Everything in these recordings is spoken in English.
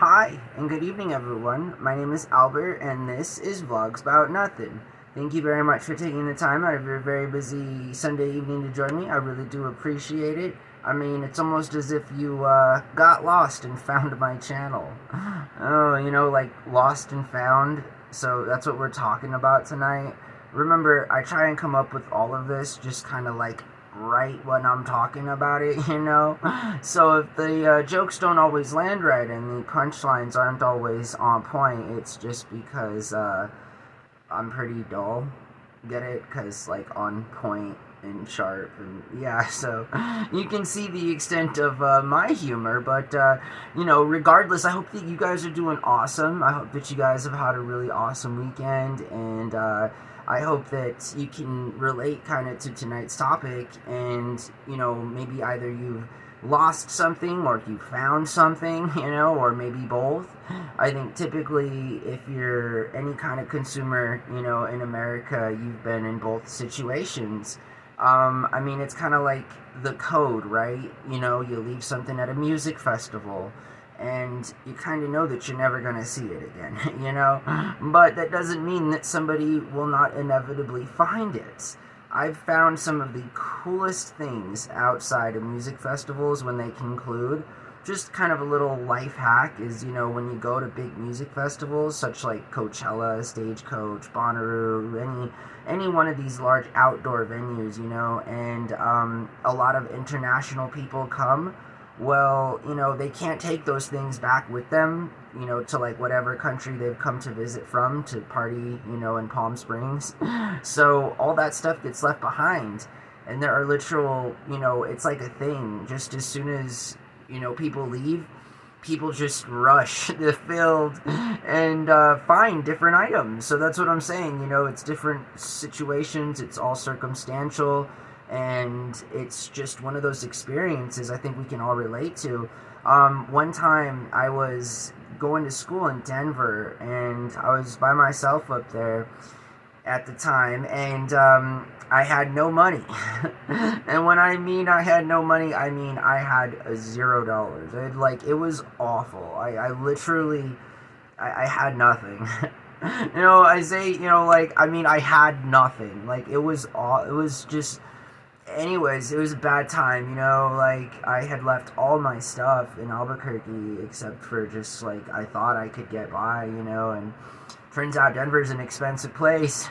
Hi, and good evening, everyone. My name is Albert, and this is Vlogs About Nothing. Thank you very much for taking the time out of your very busy Sunday evening to join me. I really do appreciate it. I mean, it's almost as if you got lost and found my channel. Oh, like lost and found. So that's what we're talking about tonight. Remember, I try and come up with all of this just kind of like right when I'm talking about it. So if the jokes don't always land right and the punchlines aren't always on point, it's just because I'm pretty dull. Get it? Because, like, on point and sharp, and yeah, so you can see the extent of my humor, but, regardless, I hope that you guys are doing awesome. I hope that you guys have had a really awesome weekend, and I hope that you can relate kind of to tonight's topic, and, maybe either you've lost something or you found something, or maybe both. I think typically if you're any kind of consumer, in America, you've been in both situations. I mean, it's kind of like the code, right? You leave something at a music festival and you kind of know that you're never going to see it again, But that doesn't mean that somebody will not inevitably find it. I've found some of the coolest things outside of music festivals when they conclude. Just kind of a little life hack is, when you go to big music festivals, such like Coachella, Stagecoach, Bonnaroo, any one of these large outdoor venues, and a lot of international people come. Well, they can't take those things back with them, to like whatever country they've come to visit from to party, in Palm Springs. So all that stuff gets left behind. And there are literal, it's like a thing. Just as soon as, people leave, people just rush the field and find different items. So that's what I'm saying. It's different situations, it's all circumstantial, and it's just one of those experiences I think we can all relate to. One time I was going to school in Denver, and I was by myself up there at the time, and I had no money. And when I mean I had no money, I mean I had $0. It was awful. I literally, I had nothing. I say, I mean, I had nothing. It was just, anyways, it was a bad time, I had left all my stuff in Albuquerque except for just, I thought I could get by, and turns out Denver's an expensive place,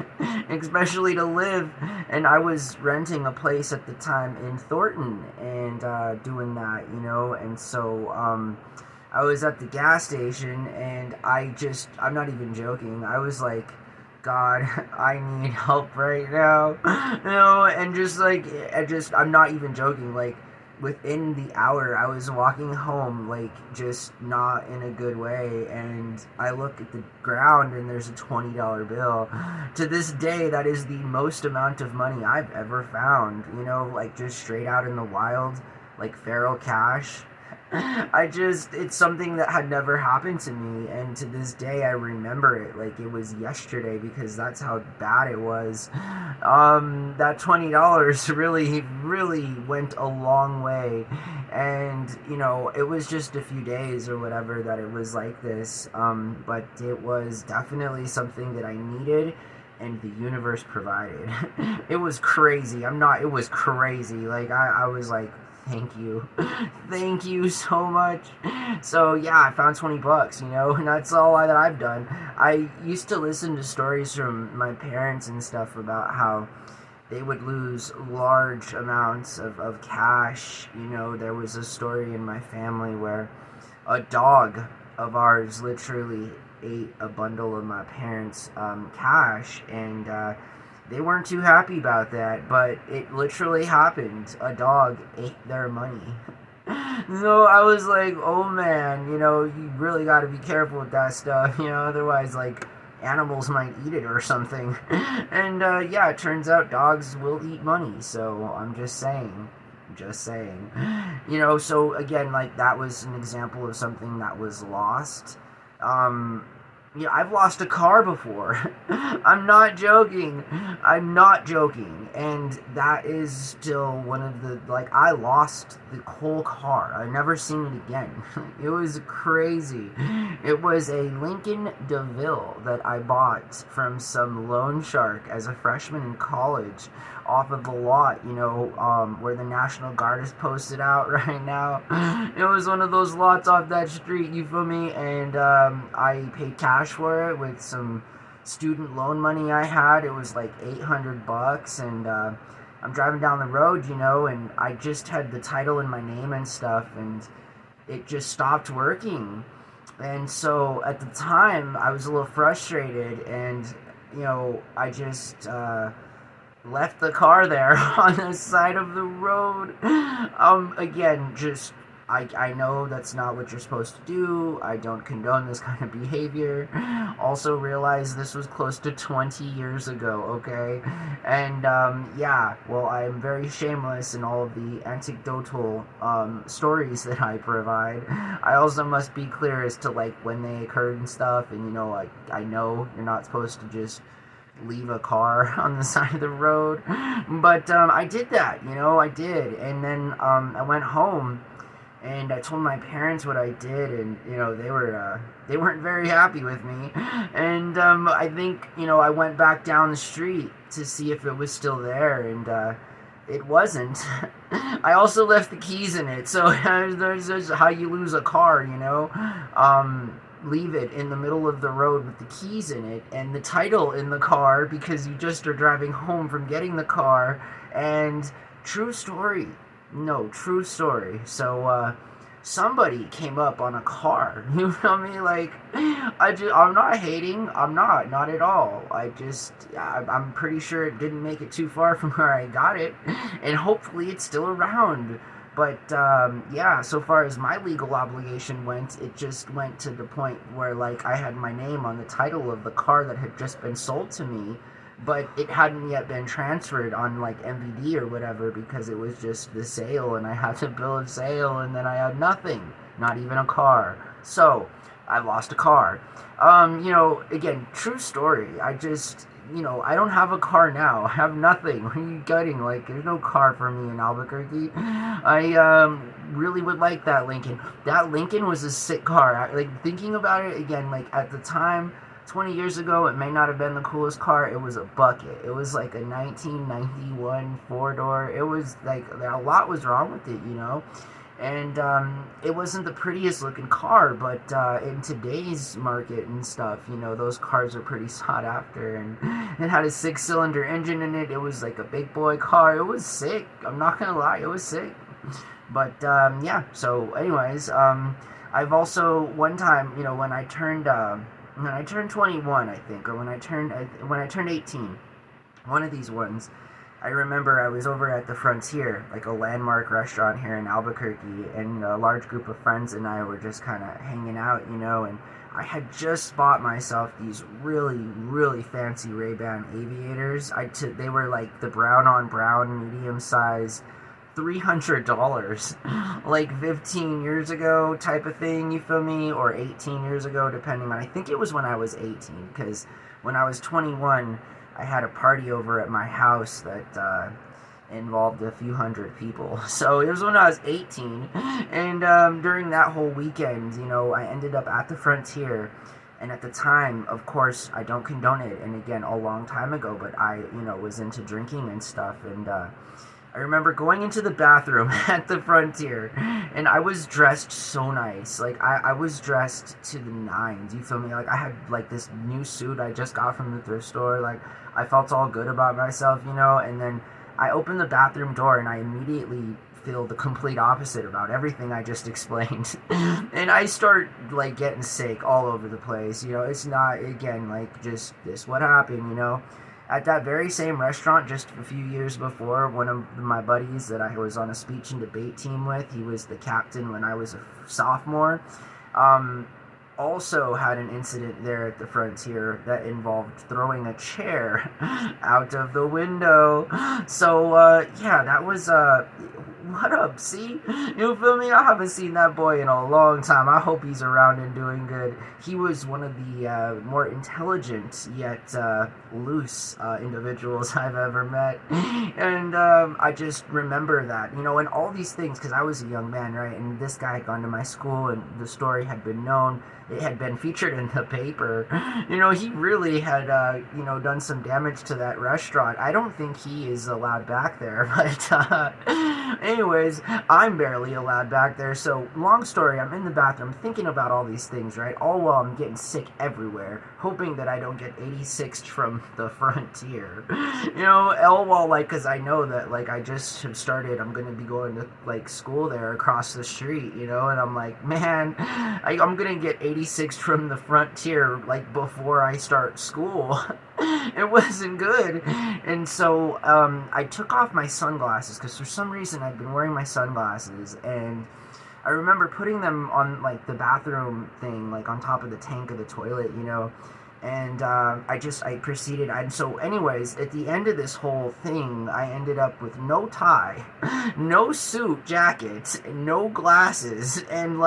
especially to live, and I was renting a place at the time in Thornton, and doing that, and so, I was at the gas station, and I'm not even joking, I was like, God, I need help right now, and I'm not even joking, within the hour, I was walking home, just not in a good way, and I look at the ground, and there's a $20 bill. To this day, that is the most amount of money I've ever found, just straight out in the wild, feral cash. It's something that had never happened to me, and to this day I remember it like it was yesterday because that's how bad it was. That $20 really, really went a long way, and, it was just a few days or whatever that it was like this, but it was definitely something that I needed, and the universe provided. It was crazy. It was crazy. I was like, thank you. Thank you so much. So, yeah, I found 20 bucks, and that's all that I've done. I used to listen to stories from my parents and stuff about how they would lose large amounts of cash. There was a story in my family where a dog of ours literally ate a bundle of my parents' cash, and they weren't too happy about that, but it literally happened. A dog ate their money. So I was like, oh man, you really got to be careful with that stuff, otherwise, animals might eat it or something. And yeah, it turns out dogs will eat money, so I'm just saying. Just saying. So again, that was an example of something that was lost. Yeah, I've lost a car before. I'm not joking. I'm not joking. And that is still one of the, like, I lost the whole car. I've never seen it again. It was crazy. It was a Lincoln DeVille that I bought from some loan shark as a freshman in college off of the lot, where the National Guard is posted out right now. It was one of those lots off that street, you feel me? And I paid cash for it with some student loan money I had. It was like $800, and I'm driving down the road, and I just had the title in my name and stuff, and it just stopped working. And so at the time, I was a little frustrated, and I just left the car there on the side of the road. Again, just I know that's not what you're supposed to do. I don't condone this kind of behavior. Also realize this was close to 20 years ago, okay? And yeah, well, I'm very shameless in all of the anecdotal stories that I provide. I also must be clear as to like when they occurred and stuff, and I know you're not supposed to just leave a car on the side of the road, but I did that, I did. And then I went home and I told my parents what I did, and they weren't very happy with me. And I think I went back down the street to see if it was still there, and it wasn't. I also left the keys in it, so there's how you lose a car, leave it in the middle of the road with the keys in it and the title in the car because you just are driving home from getting the car. And true story. No, true story. So somebody came up on a car. You feel me? Like, I'm not hating. I'm not at all. I'm pretty sure it didn't make it too far from where I got it, and hopefully it's still around. But yeah, so far as my legal obligation went, it just went to the point where like I had my name on the title of the car that had just been sold to me, but it hadn't yet been transferred on like MVD or whatever because it was just the sale, and I had the bill of sale, and then I had nothing, not even a car. So I lost a car. Again, true story. I don't have a car now. I have nothing. What are you gutting? Like, there's no car for me in Albuquerque. I really would like that Lincoln. That Lincoln was a sick car. Like, thinking about it again, like, at the time, 20 years ago, it may not have been the coolest car. It was a bucket. It was like a 1991 four-door. It was like, a lot was wrong with it, And it wasn't the prettiest looking car, but in today's market and stuff, those cars are pretty sought after. And it had a 6-cylinder engine in it. It was like a big boy car. It was sick. I'm not gonna lie, it was sick. But yeah. So, anyways, I've also one time, when I turned 21, I think, or when I turned 18, one of these ones. I remember I was over at the Frontier, like a landmark restaurant here in Albuquerque, and a large group of friends and I were just kind of hanging out, and I had just bought myself these really, really fancy Ray-Ban aviators. They were like the brown on brown, medium size, $300, like 15 years ago type of thing, you feel me, or 18 years ago, depending on, I think it was when I was 18, because when I was 21, I had a party over at my house that involved a few hundred people. So it was when I was 18, and during that whole weekend, I ended up at the Frontier, and at the time, of course, I don't condone it, and again, a long time ago, but I, was into drinking and stuff, and I remember going into the bathroom at the Frontier, and I was dressed so nice. Like, I was dressed to the nines, you feel me? Like, I had, like, this new suit I just got from the thrift store. Like, I felt all good about myself, and then I opened the bathroom door, and I immediately feel the complete opposite about everything I just explained. And I start, like, getting sick all over the place, It's not, again, like, just this what happened, At that very same restaurant, just a few years before, one of my buddies that I was on a speech and debate team with, he was the captain when I was a sophomore. also had an incident there at the Frontier that involved throwing a chair out of the window. So, yeah, that was, what up, see? You feel me? I haven't seen that boy in a long time. I hope he's around and doing good. He was one of the more intelligent yet loose individuals I've ever met. And I just remember that, and all these things, because I was a young man, right? And this guy had gone to my school, and the story had been known. It had been featured in the paper. He really had, done some damage to that restaurant. I don't think he is allowed back there, but anyways, I'm barely allowed back there. So, long story, I'm in the bathroom thinking about all these things, right? All while I'm getting sick everywhere, hoping that I don't get 86'd from the Frontier. All while, because I know that, I just have started, I'm going to be going to, school there across the street, and I'm like, man, I'm going to get 86'd from the Frontier, before I start school. It wasn't good. And so I took off my sunglasses because for some reason I'd been wearing my sunglasses, and I remember putting them on the bathroom thing, on top of the tank of the toilet, and I proceeded, and so anyways, at the end of this whole thing, I ended up with no tie, no suit jacket, no glasses, and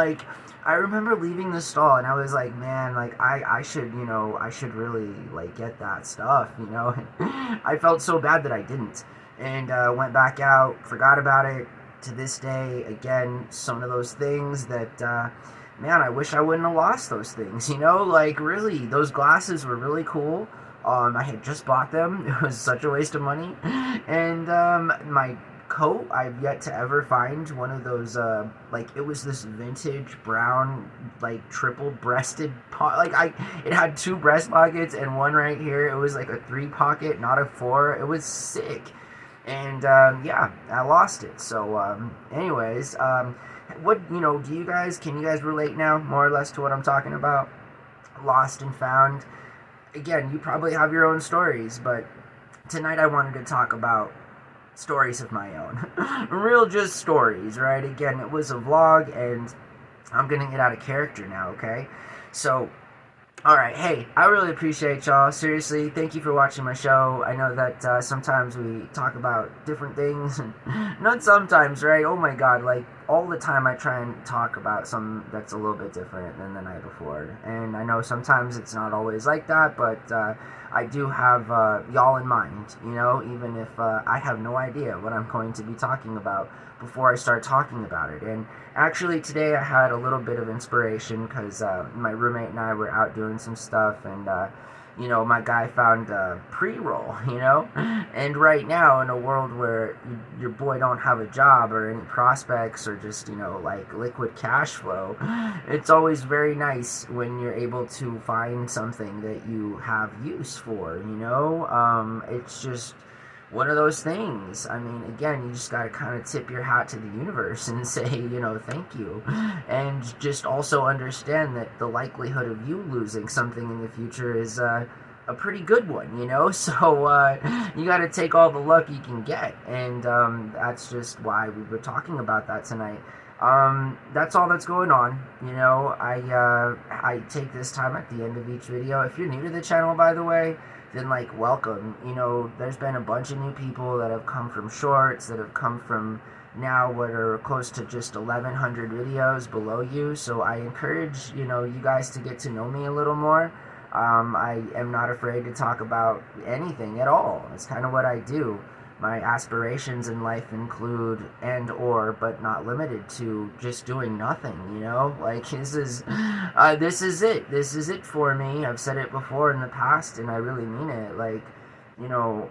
I remember leaving the stall, and I was like, man, I should really, get that stuff, I felt so bad that I didn't, and went back out, forgot about it. To this day, again, some of those things that, man, I wish I wouldn't have lost those things, really, those glasses were really cool. I had just bought them. It was such a waste of money, and my coat, I've yet to ever find one of those, it was this vintage brown, triple-breasted, it had 2 breast pockets and one right here. It was a 3 pocket, not a 4. It was sick, and, yeah, I lost it. So, anyways, what, can you guys relate now, more or less, to what I'm talking about? Lost and found. Again, you probably have your own stories, but tonight I wanted to talk about stories of my own. Real just stories, right? Again, it was a vlog, and I'm gonna get out of character now, okay? So, alright, hey, I really appreciate y'all. Seriously, thank you for watching my show. I know that sometimes we talk about different things, and not sometimes, right? Oh my god, all the time I try and talk about something that's a little bit different than the night before. And I know sometimes it's not always like that, but I do have y'all in mind, even if I have no idea what I'm going to be talking about before I start talking about it. And actually today I had a little bit of inspiration because my roommate and I were out doing some stuff, and my guy found a pre-roll, and right now, in a world where your boy don't have a job or any prospects or just, liquid cash flow, it's always very nice when you're able to find something that you have use for, it's just one of those things. I mean, again, you just gotta kind of tip your hat to the universe and say, thank you. And just also understand that the likelihood of you losing something in the future is a pretty good one, So you gotta take all the luck you can get. And that's just why we were talking about that tonight. That's all that's going on, I take this time at the end of each video. If you're new to the channel, by the way, then welcome. There's been a bunch of new people that have come from shorts, that have come from now what are close to just 1,100 videos below you. So I encourage, you guys to get to know me a little more. I am not afraid to talk about anything at all. It's kind of what I do. My aspirations in life include but not limited to just doing nothing, this is it. This is it for me. I've said it before in the past, and I really mean it.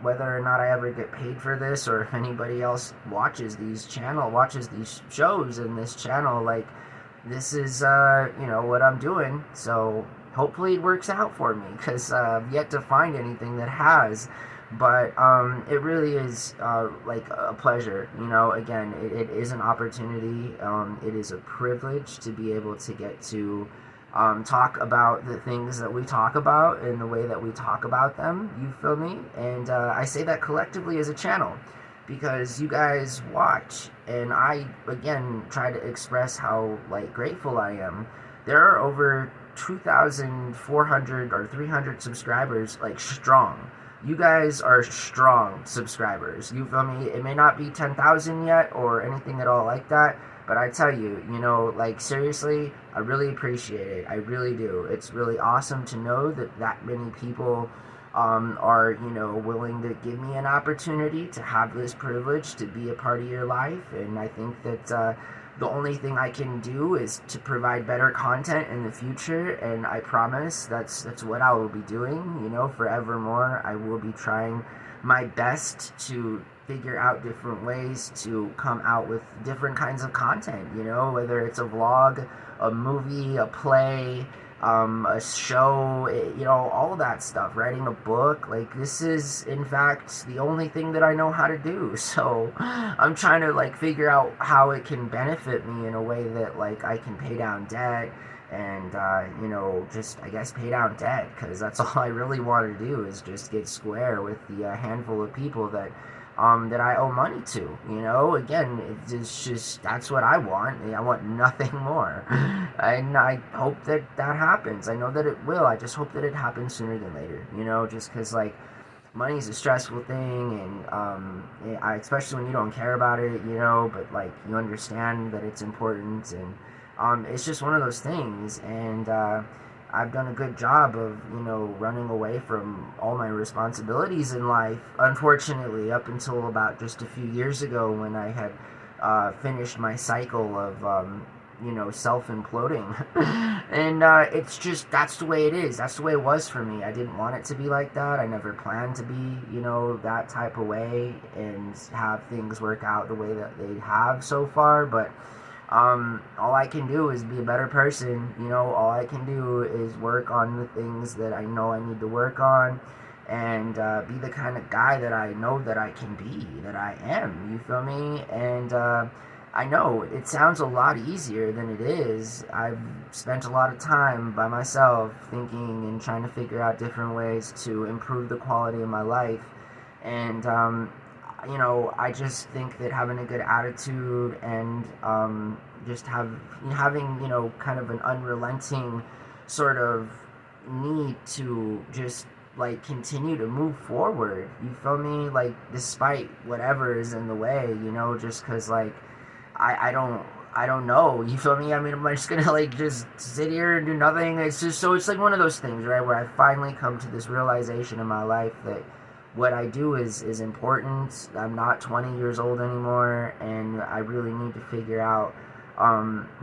Whether or not I ever get paid for this, or if anybody else watches these shows in this channel, this is, what I'm doing. So hopefully it works out for me, because I've yet to find anything that has. But it really is a pleasure, again, it is an opportunity, it is a privilege to be able to get to talk about the things that we talk about in the way that we talk about them, you feel me? And I say that collectively as a channel, because you guys watch, and I, again, try to express how, grateful I am. There are over 2,400 or 300 subscribers, like, strong. You guys are strong subscribers. You feel me? It may not be 10,000 yet or anything at all like that, but I tell you, like, seriously, I really appreciate it. I really do. It's really awesome to know that that many people are, willing to give me an opportunity to have this privilege to be a part of your life. And I think that the only thing I can do is to provide better content in the future, and I promise that's what I will be doing, forevermore. I will be trying my best to figure out different ways to come out with different kinds of content, whether it's a vlog, a movie, a play, a show, all that stuff, writing a book. Like, this is, in fact, the only thing that I know how to do. So I'm trying to, like, figure out how it can benefit me in a way that, like, I can pay down debt and, just, I guess, pay down debt, because that's all I really want to do is just get square with the handful of people that I owe money to. Again, it's just, that's what I want. I want nothing more. And I hope that happens. I know that it will. I just hope that it happens sooner than later, just because, like, money is a stressful thing, and especially when you don't care about it, but, like, you understand that it's important, and it's just one of those things. And I've done a good job of, running away from all my responsibilities in life, unfortunately, up until about just a few years ago, when I had finished my cycle of, self-imploding. And it's just, that's the way it is. That's the way it was for me. I didn't want it to be like that. I never planned to be, that type of way and have things work out the way that they have so far. But all I can do is be a better person. All I can do is work on the things that I know I need to work on, and be the kind of guy that I know that I can be, that I am. You feel me? And I know it sounds a lot easier than it is. I've spent a lot of time by myself thinking and trying to figure out different ways to improve the quality of my life. And I just think that having a good attitude and just having, kind of an unrelenting sort of need to just, like, continue to move forward. You feel me? Like, despite whatever is in the way, just because, like, I don't know. You feel me? I mean, am I just gonna, like, just sit here and do nothing? It's just, so it's like one of those things, right, where I finally come to this realization in my life that what I do is important. I'm not 20 years old anymore, and I really need to figure out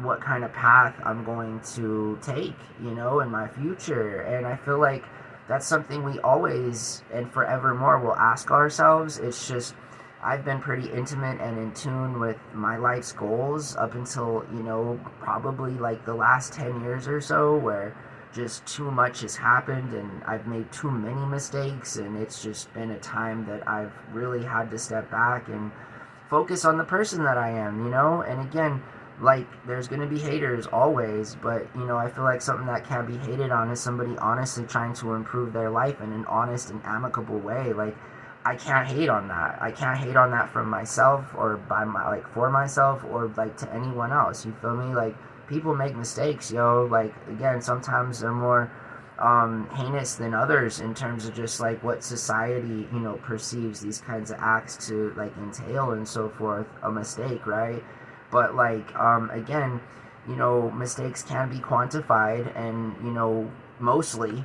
what kind of path I'm going to take, in my future. And I feel like that's something we always and forevermore will ask ourselves. It's just, I've been pretty intimate and in tune with my life's goals up until, probably like the last 10 years or so, where just too much has happened and I've made too many mistakes, and it's just been a time that I've really had to step back and focus on the person that I am, and again, like, there's going to be haters always, but I feel like something that can't be hated on is somebody honestly trying to improve their life in an honest and amicable way. Like, I can't hate on that. I can't hate on that from myself or for myself or, like, to anyone else. You feel me? Like, people make mistakes, like, again, sometimes they're more heinous than others in terms of just, like, what society, perceives these kinds of acts to, like, entail and so forth. A mistake, right? But, like, again, mistakes can be quantified, and, mostly,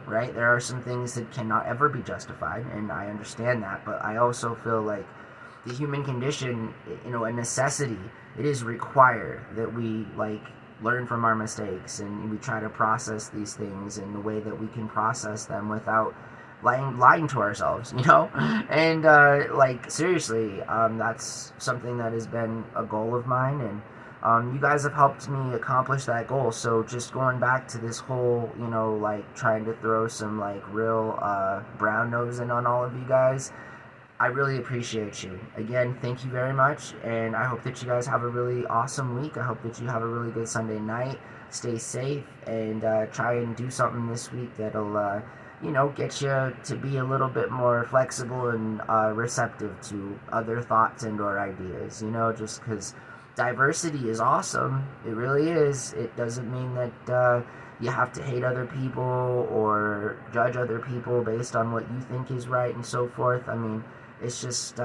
right, there are some things that cannot ever be justified, and I understand that, but I also feel like the human condition, a necessity, it is required that we, like, learn from our mistakes, and we try to process these things in the way that we can process them without lying to ourselves, and like, seriously, that's something that has been a goal of mine, and you guys have helped me accomplish that goal. So just going back to this whole, like, trying to throw some, like, real brown nosing on all of you guys, I really appreciate you. Again, thank you very much, and I hope that you guys have a really awesome week. I hope that you have a really good Sunday night. Stay safe, and try and do something this week that'll get you to be a little bit more flexible and receptive to other thoughts and or ideas, just because diversity is awesome. It really is. It doesn't mean that you have to hate other people or judge other people based on what you think is right and so forth. I mean, it's just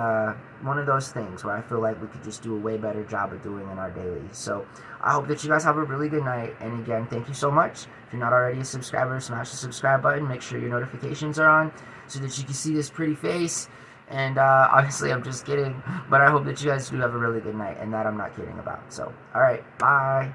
one of those things where I feel like we could just do a way better job of doing in our dailies. So I hope that you guys have a really good night. And again, thank you so much. If you're not already a subscriber, smash the subscribe button. Make sure your notifications are on so that you can see this pretty face. And obviously, I'm just kidding. But I hope that you guys do have a really good night. And that I'm not kidding about. So, alright, bye.